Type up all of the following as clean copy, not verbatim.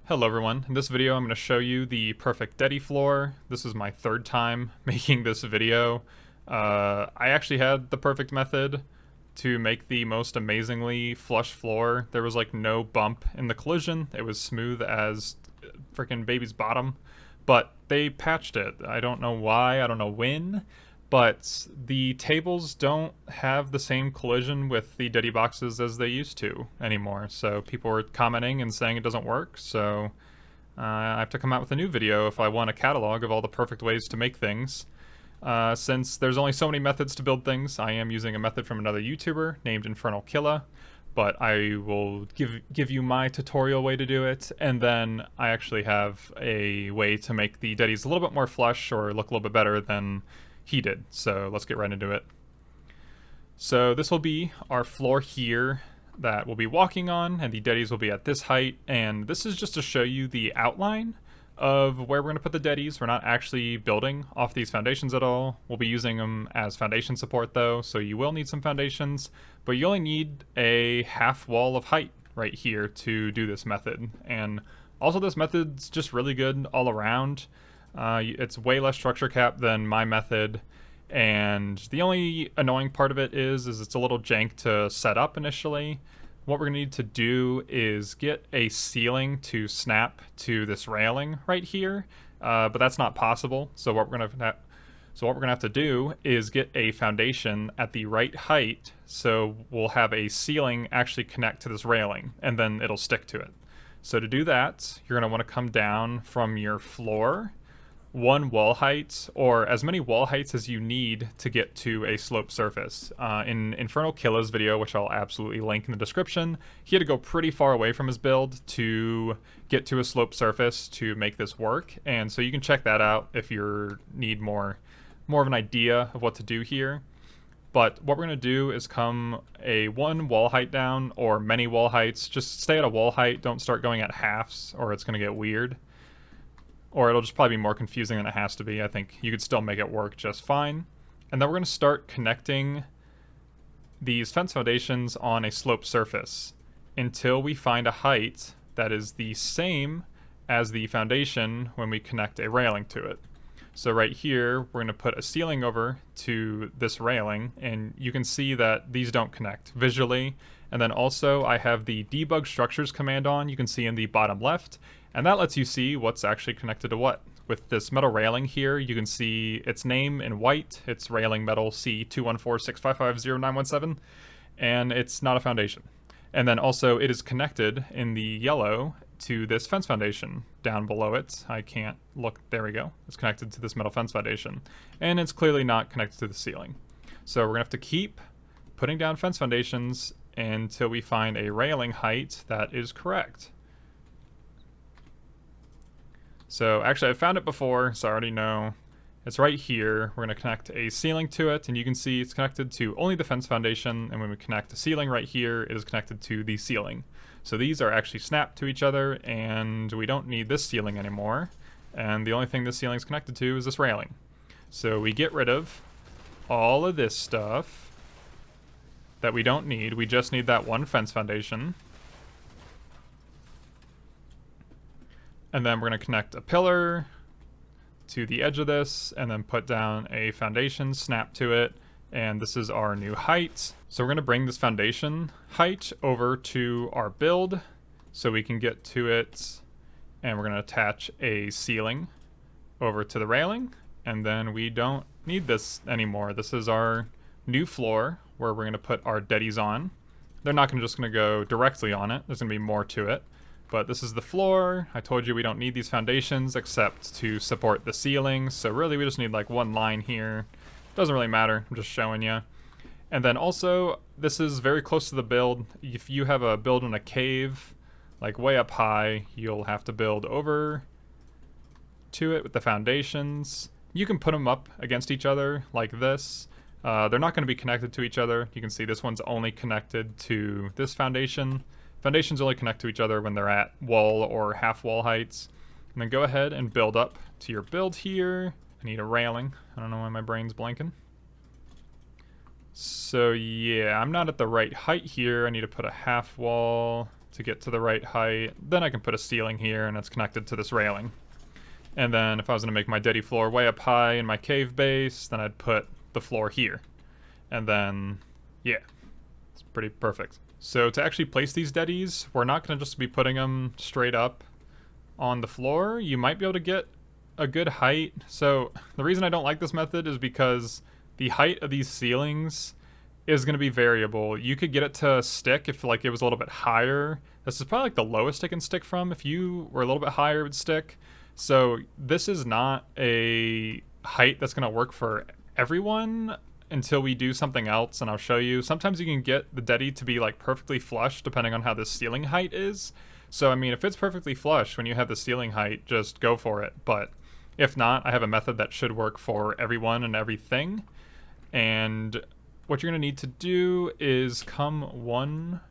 Hello everyone, in this video I'm going to show you the perfect dedi floor. This is my third time making this video. I actually had the perfect method to make the most amazingly flush floor. There was like no bump in the collision, it was smooth as freaking baby's bottom, but they patched it. I don't know why, I don't know when, but the tables don't have the same collision with the dedi boxes as they used to anymore. So people were commenting and saying it doesn't work, so I have to come out with a new video if I want a catalog of all the perfect ways to make things. Since there's only so many methods to build things, I am using a method from another YouTuber named Infernal Killa, but I will give you my tutorial way to do it, and then I actually have a way to make the dedis a little bit more flush or look a little bit better than he did. So let's get right into it. So this will be our floor here that we'll be walking on, and the dedis will be at this height, and this is just to show you the outline of where we're going to put the dedis. We're not actually building off these foundations at all. We'll be using them as foundation support though, so you will need some foundations, but you only need a half wall of height right here to do this method. And also this method's just really good all around. It's way less structure cap than my method, and the only annoying part of it is it's a little jank to set up initially. What we're going to need to do is get a ceiling to snap to this railing right here, but that's not possible. So what we're going to have to do is get a foundation at the right height, so we'll have a ceiling actually connect to this railing, and then it'll stick to it. So to do that, you're going to want to come down from your floor one wall height, or as many wall heights as you need to get to a sloped surface. In Infernal Killa's video, which I'll absolutely link in the description, he had to go pretty far away from his build to get to a sloped surface to make this work, and so you can check that out if you need more of an idea of what to do here. But what we're going to do is come a one wall height down, or many wall heights. Just stay at a wall height, don't start going at halves, or it's going to get weird. Or it'll just probably be more confusing than it has to be. I think you could still make it work just fine. And then we're going to start connecting these fence foundations on a sloped surface until we find a height that is the same as the foundation when we connect a railing to it. So right here, we're going to put a ceiling over to this railing, and you can see that these don't connect visually. And then also I have the debug structures command on, you can see in the bottom left, and that lets you see what's actually connected to what. With this metal railing here, you can see its name in white, it's railing metal C21465509117, and it's not a foundation. And then also it is connected in the yellow to this fence foundation down below it. I can't look, there we go. It's connected to this metal fence foundation, and it's clearly not connected to the ceiling. So we're gonna have to keep putting down fence foundations until we find a railing height that is correct. So actually I found it before, so I already know. It's right here. We're going to connect a ceiling to it, and you can see it's connected to only the fence foundation, and when we connect the ceiling right here, it is connected to the ceiling. So these are actually snapped to each other, and we don't need this ceiling anymore. And the only thing this ceiling is connected to is this railing. So we get rid of all of this stuff that we don't need. We just need that one fence foundation. And then we're going to connect a pillar to the edge of this, and then put down a foundation, snap to it, and this is our new height. So we're going to bring this foundation height over to our build so we can get to it, and we're going to attach a ceiling over to the railing, and then we don't need this anymore. This is our new floor where we're going to put our dedis on. They're not just going to go directly on it, there's going to be more to it. But this is the floor. I told you we don't need these foundations except to support the ceiling, so really we just need like one line here. Doesn't really matter, I'm just showing you. And then also, this is very close to the build. If you have a build in a cave, like way up high, you'll have to build over to it with the foundations. You can put them up against each other like this. They're not going to be connected to each other. You can see this one's only connected to this foundation. Foundations only connect to each other when they're at wall or half wall heights. And then go ahead and build up to your build here. I need a railing. I don't know why my brain's blanking. So yeah, I'm not at the right height here. I need to put a half wall to get to the right height. Then I can put a ceiling here and it's connected to this railing. And then if I was going to make my dedi floor way up high in my cave base, then I'd put the floor here. And then, yeah, it's pretty perfect. So to actually place these dedis, we're not going to just be putting them straight up on the floor. You might be able to get a good height. So the reason I don't like this method is because the height of these ceilings is going to be variable. You could get it to stick if like it was a little bit higher. This is probably like the lowest it can stick from. If you were a little bit higher, it would stick. So this is not a height that's going to work for everyone until we do something else, and I'll show you. Sometimes you can get the dedi to be like perfectly flush depending on how the ceiling height is. So I mean, if it's perfectly flush when you have the ceiling height, just go for it. But if not, I have a method that should work for everyone and everything. And what you're going to need to do is come one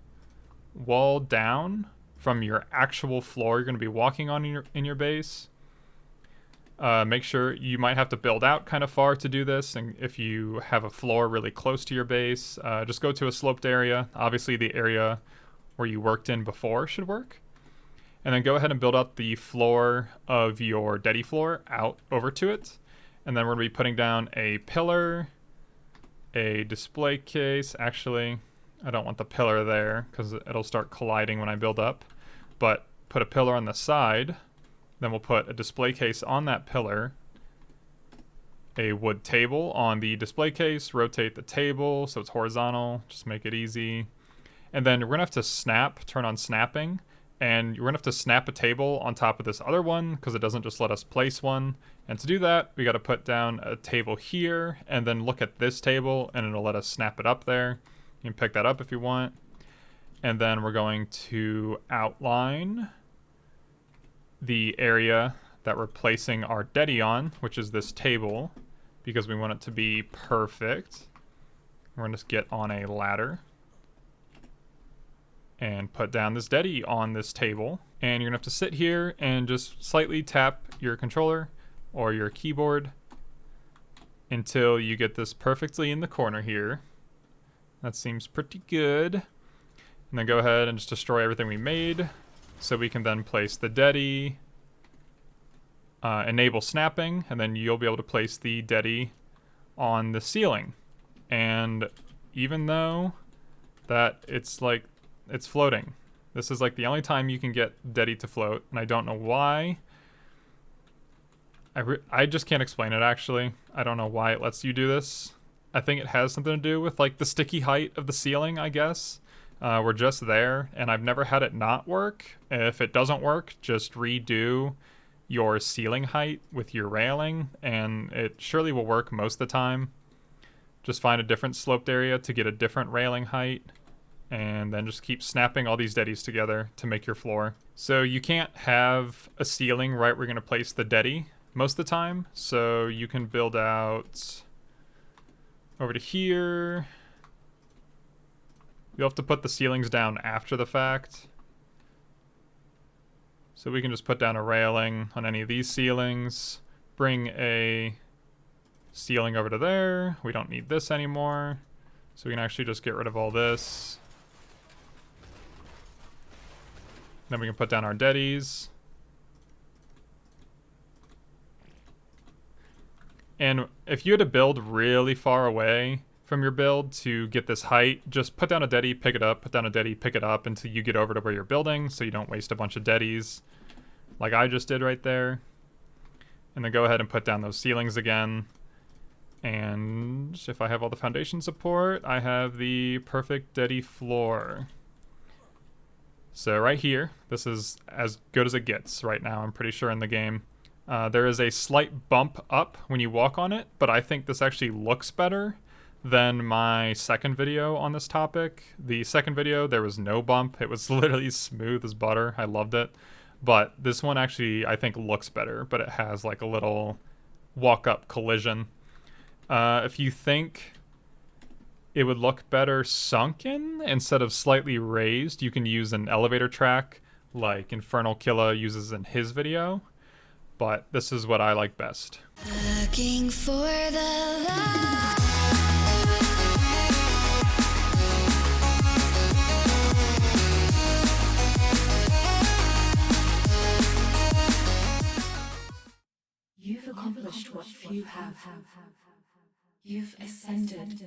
wall down from your actual floor you're going to be walking on in your base. Make sure you might have to build out kind of far to do this, and if you have a floor really close to your base, just go to a sloped area. Obviously the area where you worked in before should work. And then go ahead and build out the floor of your dedi floor out over to it. And then we're going to be putting down a pillar, a display case. Actually, I don't want the pillar there because it'll start colliding when I build up. But put a pillar on the side. Then we'll put a display case on that pillar, a wood table on the display case, rotate the table so it's horizontal, just make it easy. And then we're going to have to turn on snapping, and you're going to have to snap a table on top of this other one because it doesn't just let us place one. And to do that, we got to put down a table here and then look at this table and it'll let us snap it up there. You can pick that up if you want. And then we're going to outline the area that we're placing our dedi on, which is this table, because we want it to be perfect. We're going to get on a ladder and put down this dedi on this table. And you're going to have to sit here and just slightly tap your controller or your keyboard until you get this perfectly in the corner here. That seems pretty good. And then go ahead and just destroy everything we made. So we can then place the dedi, enable snapping, and then you'll be able to place the dedi on the ceiling. And even though that it's floating, this is like the only time you can get dedi to float, and I don't know why. I just can't explain it, actually. I don't know why it lets you do this. I think it has something to do with like the sticky height of the ceiling, I guess. We're just there, and I've never had it not work. If it doesn't work, just redo your ceiling height with your railing, and it surely will work most of the time. Just find a different sloped area to get a different railing height, and then just keep snapping all these dedis together to make your floor. So you can't have a ceiling right where you're going to place the dedi most of the time, so you can build out over to here. You'll have to put the ceilings down after the fact. So we can just put down a railing on any of these ceilings. Bring a ceiling over to there. We don't need this anymore. So we can actually just get rid of all this. Then we can put down our dedis. And if you had to build really far away from your build to get this height, just put down a dedi, pick it up, put down a dedi, pick it up until you get over to where you're building so you don't waste a bunch of dedis like I just did right there. And then go ahead and put down those ceilings again. And if I have all the foundation support, I have the perfect dedi floor. So right here, this is as good as it gets right now, I'm pretty sure, in the game. There is a slight bump up when you walk on it, but I think this actually looks better than my second video on this topic. The second video, there was no bump. It was literally smooth as butter. I loved it. But this one actually, I think, looks better, but it has like a little walk-up collision. If you think it would look better sunken instead of slightly raised, you can use an elevator track like Infernal Killa uses in his video. But this is what I like best. Looking for the love. accomplished what few have. You've ascended.